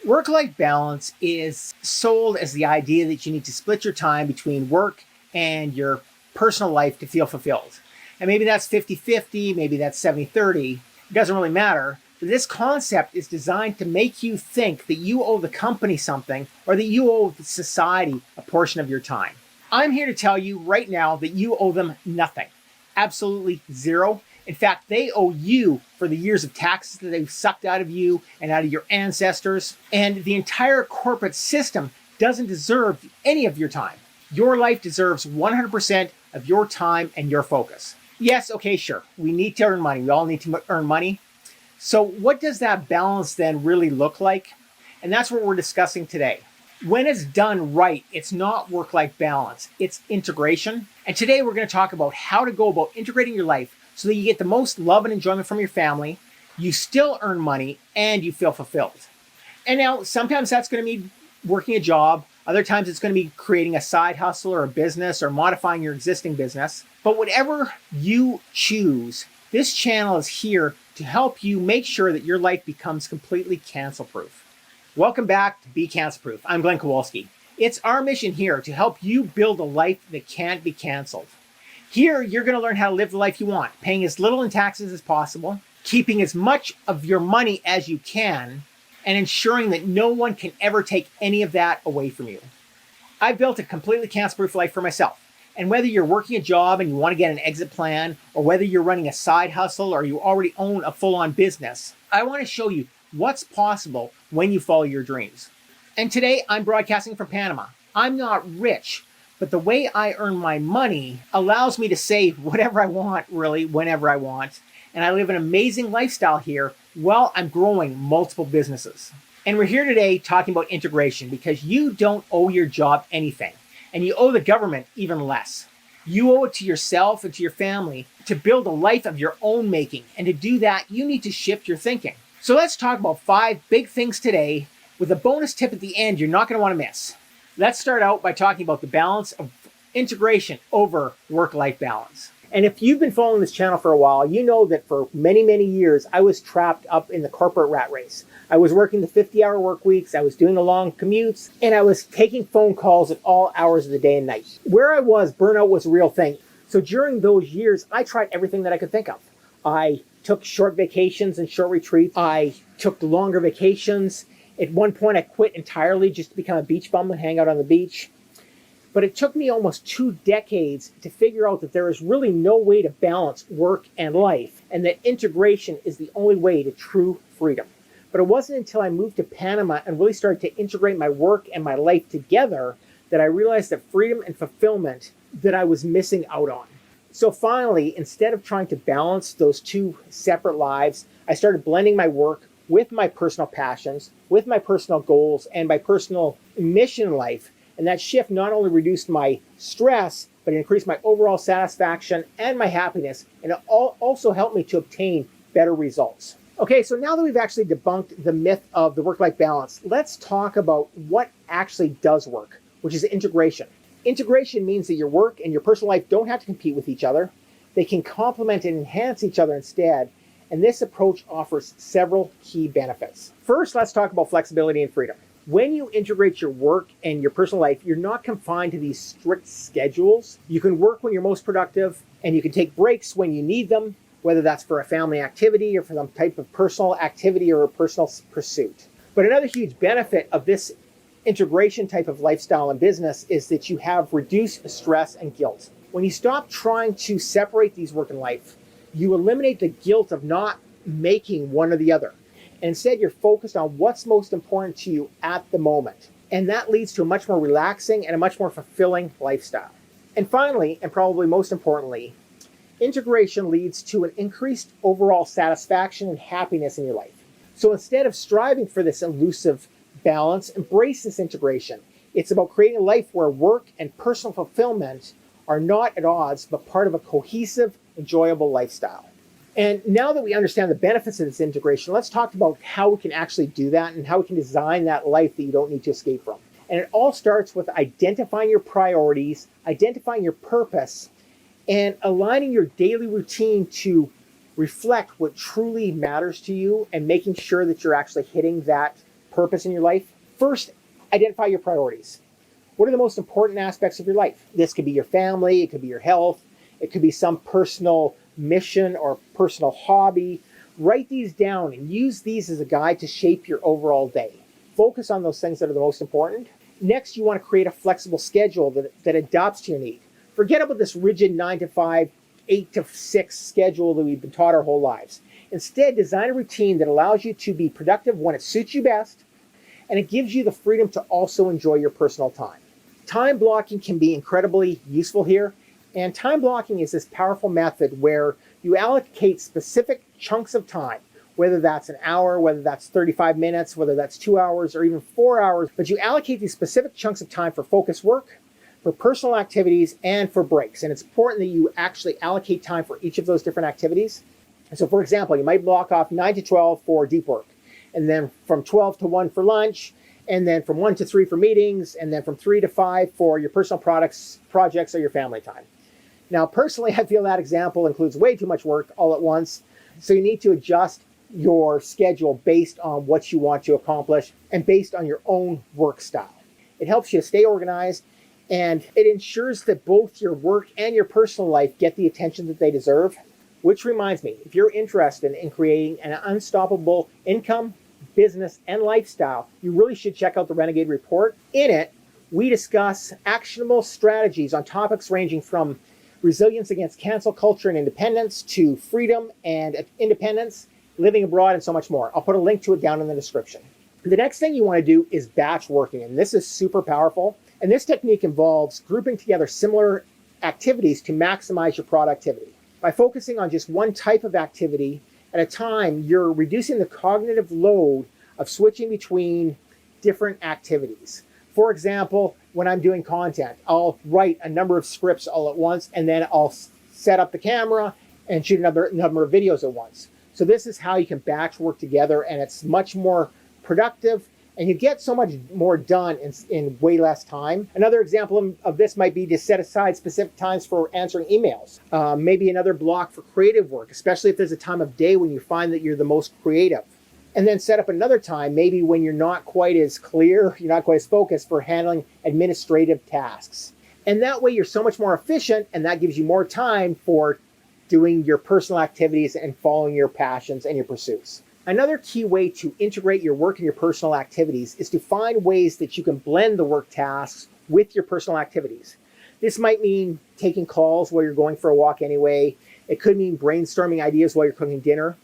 Work-life balance is sold as the idea that you need to split your time between work and your personal life to feel fulfilled. And maybe that's 50-50, maybe that's 70-30. It doesn't really matter. But this concept is designed to make you think that you owe the company something or that you owe society a portion of your time. I'm here to tell you right now that you owe them nothing. Absolutely zero. In fact, they owe you for the years of taxes that they've sucked out of you and out of your ancestors. And the entire corporate system doesn't deserve any of your time. Your life deserves 100% of your time and your focus. Yes, okay, sure. We need to earn money. We all need to earn money. So what does that balance then really look like? And that's what we're discussing today. When it's done right, it's not work-life balance, it's integration. And today we're going to talk about how to go about integrating your life so that you get the most love and enjoyment from your family, you still earn money, and you feel fulfilled. And now, sometimes that's going to mean working a job. Other times it's going to be creating a side hustle or a business or modifying your existing business. But whatever you choose, this channel is here to help you make sure that your life becomes completely cancel-proof. Welcome back to Be Cancel-Proof. I'm Glenn Kowalski. It's our mission here to help you build a life that can't be canceled. Here, you're going to learn how to live the life you want, paying as little in taxes as possible, keeping as much of your money as you can, and ensuring that no one can ever take any of that away from you. I've built a completely cancel-proof life for myself. And whether you're working a job and you want to get an exit plan, or whether you're running a side hustle or you already own a full-on business, I want to show you what's possible when you follow your dreams. And today, I'm broadcasting from Panama. I'm not rich, but the way I earn my money allows me to say whatever I want, really, whenever I want. And I live an amazing lifestyle here while I'm growing multiple businesses. And we're here today talking about integration because you don't owe your job anything. And you owe the government even less. You owe it to yourself and to your family to build a life of your own making. And to do that, you need to shift your thinking. So let's talk about 5 big things today with a bonus tip at the end you're not going to want to miss. Let's start out by talking about the balance of integration over work-life balance. And if you've been following this channel for a while, you know that for many, many years, I was trapped up in the corporate rat race. I was working the 50-hour work weeks, I was doing the long commutes, and I was taking phone calls at all hours of the day and night. Where I was, burnout was a real thing. So during those years, I tried everything that I could think of. I took short vacations and short retreats. I took longer vacations. At one point, I quit entirely just to become a beach bum and hang out on the beach. But it took me almost 2 decades to figure out that there is really no way to balance work and life, and that integration is the only way to true freedom. But it wasn't until I moved to Panama and really started to integrate my work and my life together that I realized that freedom and fulfillment that I was missing out on. So finally, instead of trying to balance those 2 separate lives, I started blending my work with my personal passions, with my personal goals, and my personal mission in life. And that shift not only reduced my stress, but it increased my overall satisfaction and my happiness. And it also helped me to obtain better results. Okay, so now that we've actually debunked the myth of the work-life balance, let's talk about what actually does work, which is integration. Integration means that your work and your personal life don't have to compete with each other. They can complement and enhance each other instead. And this approach offers several key benefits. First, let's talk about flexibility and freedom. When you integrate your work and your personal life, you're not confined to these strict schedules. You can work when you're most productive, and you can take breaks when you need them, whether that's for a family activity or for some type of personal activity or a personal pursuit. But another huge benefit of this integration type of lifestyle and business is that you have reduced stress and guilt. When you stop trying to separate these work and life, you eliminate the guilt of not making one or the other. And instead, you're focused on what's most important to you at the moment. And that leads to a much more relaxing and a much more fulfilling lifestyle. And finally, and probably most importantly, integration leads to an increased overall satisfaction and happiness in your life. So instead of striving for this elusive balance, embrace this integration. It's about creating a life where work and personal fulfillment are not at odds, but part of a cohesive, enjoyable lifestyle. And now that we understand the benefits of this integration, let's talk about how we can actually do that and how we can design that life that you don't need to escape from. And it all starts with identifying your priorities, identifying your purpose, and aligning your daily routine to reflect what truly matters to you and making sure that you're actually hitting that purpose in your life, first, identify your priorities. What are the most important aspects of your life? This could be your family, it could be your health, it could be some personal mission or personal hobby. Write these down and use these as a guide to shape your overall day. Focus on those things that are the most important. Next, you want to create a flexible schedule that adapts to your need. Forget about this rigid 9 to 5, 8 to 6 schedule that we've been taught our whole lives. Instead, design a routine that allows you to be productive when it suits you best, and it gives you the freedom to also enjoy your personal time. Time blocking can be incredibly useful here, and time blocking is this powerful method where you allocate specific chunks of time, whether that's an hour, whether that's 35 minutes, whether that's 2 hours, or even 4 hours, but you allocate these specific chunks of time for focused work, for personal activities, and for breaks. And it's important that you actually allocate time for each of those different activities. So for example, you might block off 9 to 12 for deep work, and then from 12 to 1 for lunch, and then from 1 to 3 for meetings, and then from 3 to 5 for your personal projects, or your family time. Now, personally, I feel that example includes way too much work all at once, so you need to adjust your schedule based on what you want to accomplish and based on your own work style. It helps you stay organized, and it ensures that both your work and your personal life get the attention that they deserve. Which reminds me, if you're interested in creating an unstoppable income, business, and lifestyle, you really should check out the Renegade Report. In it, we discuss actionable strategies on topics ranging from resilience against cancel culture and independence to freedom and independence, living abroad, and so much more. I'll put a link to it down in the description. The next thing you want to do is batch working, and this is super powerful. And this technique involves grouping together similar activities to maximize your productivity. By focusing on just one type of activity at a time, you're reducing the cognitive load of switching between different activities. For example, when I'm doing content, I'll write a number of scripts all at once, and then I'll set up the camera and shoot another number of videos at once. So this is how you can batch work together, and it's much more productive, and you get so much more done in way less time. Another example of this might be to set aside specific times for answering emails. Maybe another block for creative work, especially if there's a time of day when you find that you're the most creative. And then set up another time, maybe when you're not quite as clear, you're not quite as focused, for handling administrative tasks. And that way you're so much more efficient, and that gives you more time for doing your personal activities and following your passions and your pursuits. Another key way to integrate your work and your personal activities is to find ways that you can blend the work tasks with your personal activities. This might mean taking calls while you're going for a walk anyway. It could mean brainstorming ideas while you're cooking dinner.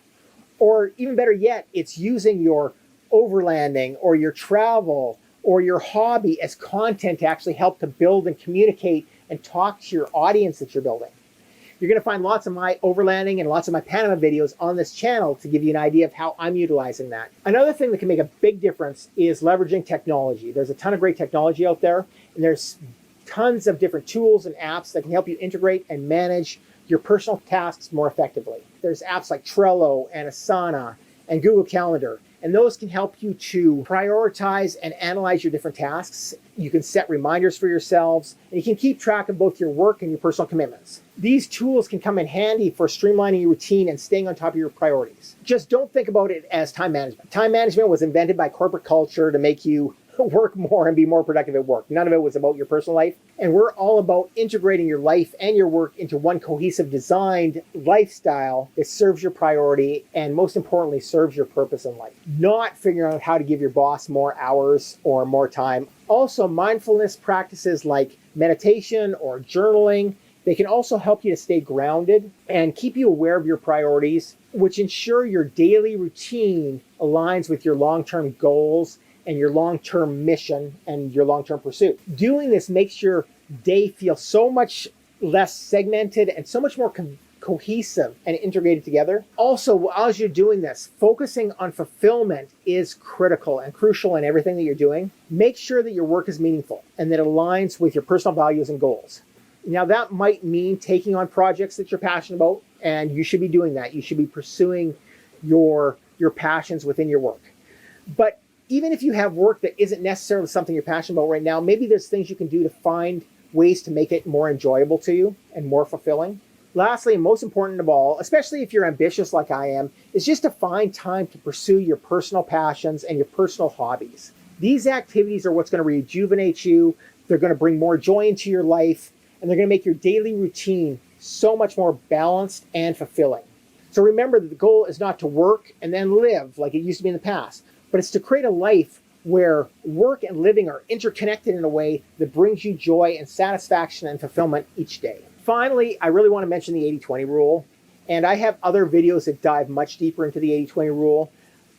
Or even better yet, it's using your overlanding or your travel or your hobby as content to actually help to build and communicate and talk to your audience that you're building. You're going to find lots of my overlanding and lots of my Panama videos on this channel to give you an idea of how I'm utilizing that. Another thing that can make a big difference is leveraging technology. There's a ton of great technology out there, and there's tons of different tools and apps that can help you integrate and manage your personal tasks more effectively. There's apps like Trello and Asana and Google Calendar, and those can help you to prioritize and analyze your different tasks. You can set reminders for yourselves, and you can keep track of both your work and your personal commitments. These tools can come in handy for streamlining your routine and staying on top of your priorities. Just don't think about it as time management. Time management was invented by corporate culture to make you work more and be more productive at work. None of it was about your personal life. And we're all about integrating your life and your work into one cohesive, designed lifestyle that serves your priority and, most importantly, serves your purpose in life. Not figuring out how to give your boss more hours or more time. Also, mindfulness practices like meditation or journaling, they can also help you to stay grounded and keep you aware of your priorities, which ensure your daily routine aligns with your long-term goals and your long-term mission and your long-term pursuit. Doing this makes your day feel so much less segmented and so much more cohesive and integrated together. Also, as you're doing this, focusing on fulfillment is critical and crucial in everything that you're doing. Make sure that your work is meaningful and that it aligns with your personal values and goals. Now, that might mean taking on projects that you're passionate about, and you should be doing that. You should be pursuing your passions within your work. But even if you have work that isn't necessarily something you're passionate about right now, maybe there's things you can do to find ways to make it more enjoyable to you and more fulfilling. Lastly, and most important of all, especially if you're ambitious like I am, is just to find time to pursue your personal passions and your personal hobbies. These activities are what's going to rejuvenate you. They're going to bring more joy into your life, and they're going to make your daily routine so much more balanced and fulfilling. So remember that the goal is not to work and then live like it used to be in the past, but it's to create a life where work and living are interconnected in a way that brings you joy and satisfaction and fulfillment each day. Finally, I really want to mention the 80-20 rule, and I have other videos that dive much deeper into the 80-20 rule,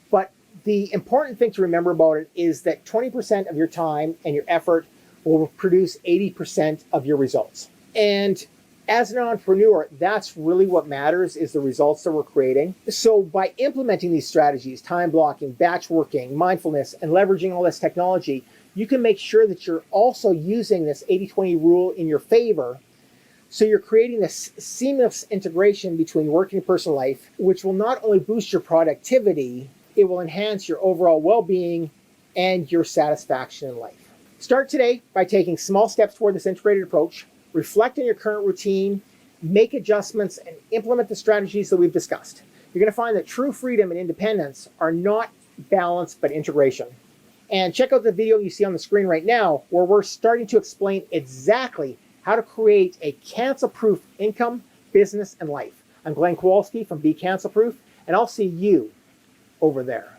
but the important thing to remember about it is that 20% of your time and your effort will produce 80% of your results. And as an entrepreneur, that's really what matters, is the results that we're creating. So by implementing these strategies, time blocking, batch working, mindfulness, and leveraging all this technology, you can make sure that you're also using this 80-20 rule in your favor. So you're creating this seamless integration between work and personal life, which will not only boost your productivity, it will enhance your overall well-being and your satisfaction in life. Start today by taking small steps toward this integrated approach. Reflect on your current routine, make adjustments, and implement the strategies that we've discussed. You're going to find that true freedom and independence are not balance, but integration. And check out the video you see on the screen right now, where we're starting to explain exactly how to create a cancel-proof income, business, and life. I'm Glenn Kowalski from Be Cancel Proof, and I'll see you over there.